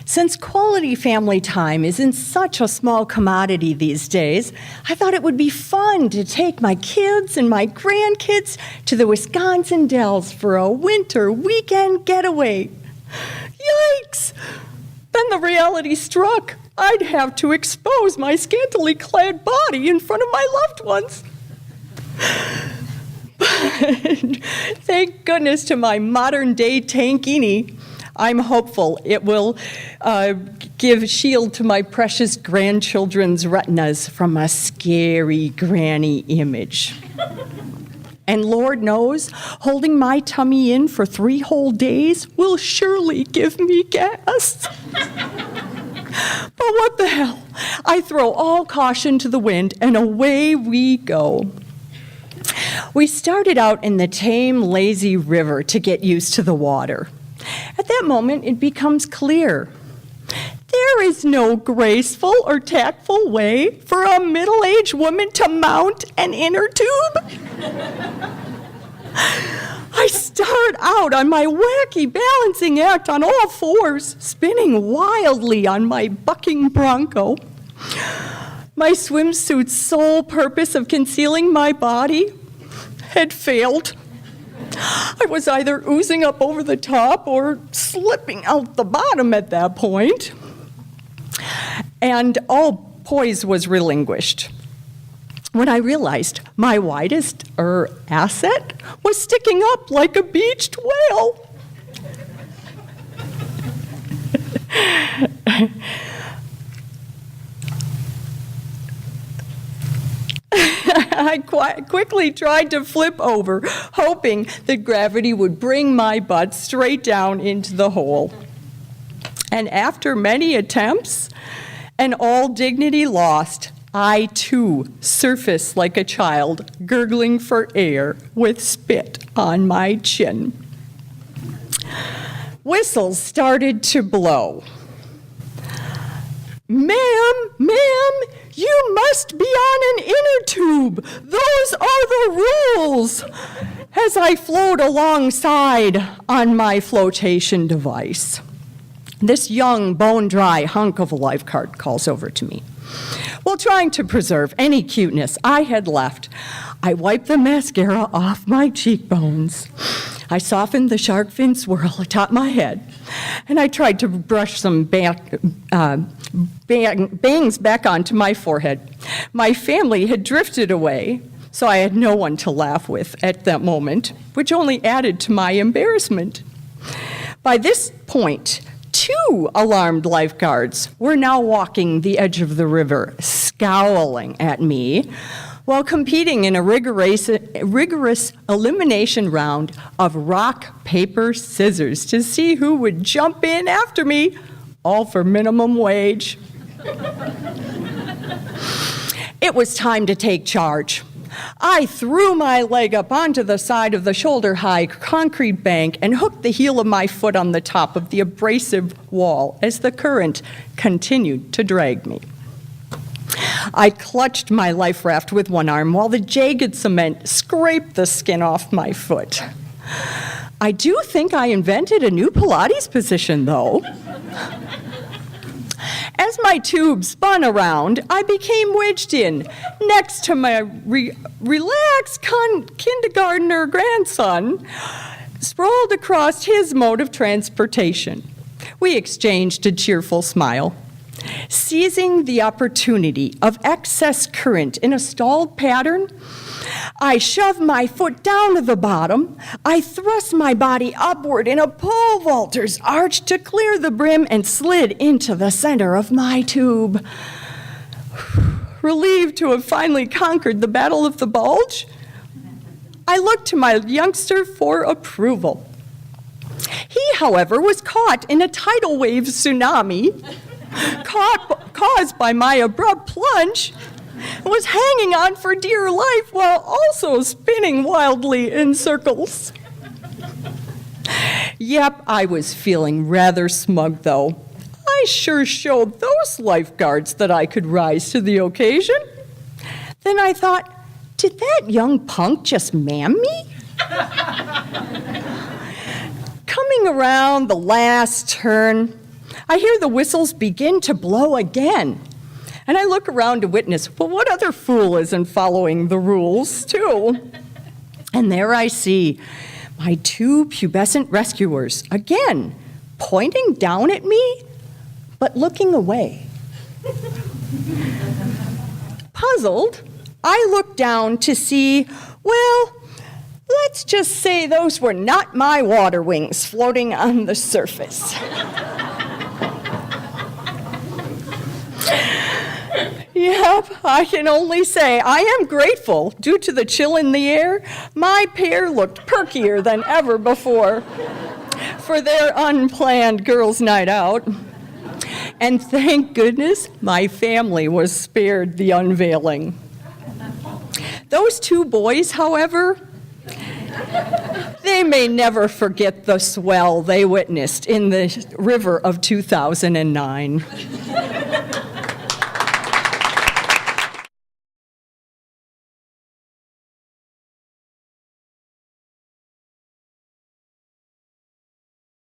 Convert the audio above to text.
Since quality family time isn't such a small commodity these days, I thought it would be fun to take my kids and my grandkids to the Wisconsin Dells for a winter weekend getaway. Yikes! Then the reality struck. I'd have to expose my scantily clad body in front of my loved ones. But thank goodness to my modern-day tankini, I'm hopeful it will give shield to my precious grandchildren's retinas from a scary granny image. And Lord knows, holding my tummy in for 3 whole days will surely give me gas. But what the hell? I throw all caution to the wind, and away we go. We started out in the tame, lazy river to get used to the water. At that moment, it becomes clear. There is no graceful or tactful way for a middle-aged woman to mount an inner tube. I start out on my wacky balancing act on all fours, spinning wildly on my bucking bronco. My swimsuit's sole purpose of concealing my body had failed. I was either oozing up over the top or slipping out the bottom at that point. And all poise was relinquished when I realized my widest asset was sticking up like a beached whale. I quickly tried to flip over, hoping that gravity would bring my butt straight down into the hole. And after many attempts and all dignity lost, I too surfaced like a child, gurgling for air with spit on my chin. Whistles started to blow. Ma'am, you must be on an inner tube. Those are the rules. As I float alongside on my flotation device, this young, bone-dry hunk of a lifeguard calls over to me. While trying to preserve any cuteness I had left, I wiped the mascara off my cheekbones. I softened the shark fin swirl atop my head, and I tried to brush some bangs back onto my forehead. My family had drifted away, so I had no one to laugh with at that moment, which only added to my embarrassment. By this point, 2 alarmed lifeguards were now walking the edge of the river, scowling at me, while competing in a rigorous elimination round of rock, paper, scissors to see who would jump in after me, all for minimum wage. It was time to take charge. I threw my leg up onto the side of the shoulder-high concrete bank and hooked the heel of my foot on the top of the abrasive wall as the current continued to drag me. I clutched my life raft with one arm while the jagged cement scraped the skin off my foot. I do think I invented a new Pilates position, though. As my tube spun around, I became wedged in next to my relaxed kindergartner grandson, sprawled across his mode of transportation. We exchanged a cheerful smile. Seizing the opportunity of excess current in a stalled pattern, I shoved my foot down to the bottom. I thrust my body upward in a pole vaulter's arch to clear the brim and slid into the center of my tube. Relieved to have finally conquered the battle of the bulge, I looked to my youngster for approval. He, however, was caught in a tidal wave tsunami caused by my abrupt plunge, and was hanging on for dear life while also spinning wildly in circles. Yep, I was feeling rather smug, though. I sure showed those lifeguards that I could rise to the occasion. Then I thought, did that young punk just man me? Coming around the last turn, I hear the whistles begin to blow again. And I look around to witness, well, what other fool isn't following the rules, too? And there I see my two pubescent rescuers, again, pointing down at me, but looking away. Puzzled, I look down to see, well, let's just say those were not my water wings floating on the surface. Yep, I can only say I am grateful. Due to the chill in the air, my pair looked perkier than ever before for their unplanned girls' night out. And thank goodness my family was spared the unveiling. Those two boys, however, they may never forget the swell they witnessed in the river of 2009.